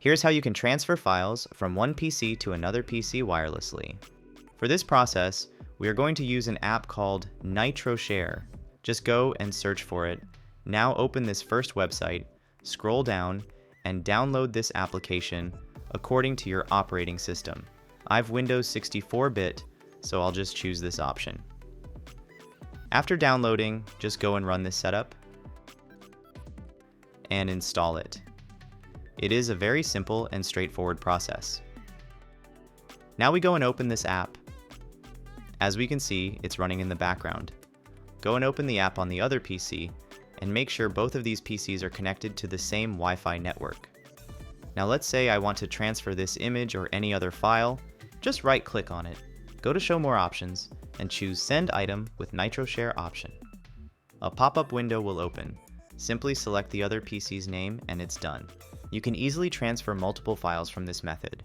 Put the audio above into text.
Here's how you can transfer files from one PC to another PC wirelessly. For this process, we are going to use an app called NitroShare. Just go and search for it. Now open this first website, scroll down, and download this application according to your operating system. I've Windows 64-bit, so I'll just choose this option. After downloading, just go and run this setup and install it. It is a very simple and straightforward process. Now we go and open this app. As we can see, it's running in the background. Go and open the app on the other PC and make sure both of these PCs are connected to the same Wi-Fi network. Now let's say I want to transfer this image or any other file. Just right-click on it, go to Show More Options, and choose Send Item with NitroShare option. A pop-up window will open. Simply select the other PC's name and it's done. You can easily transfer multiple files from this method.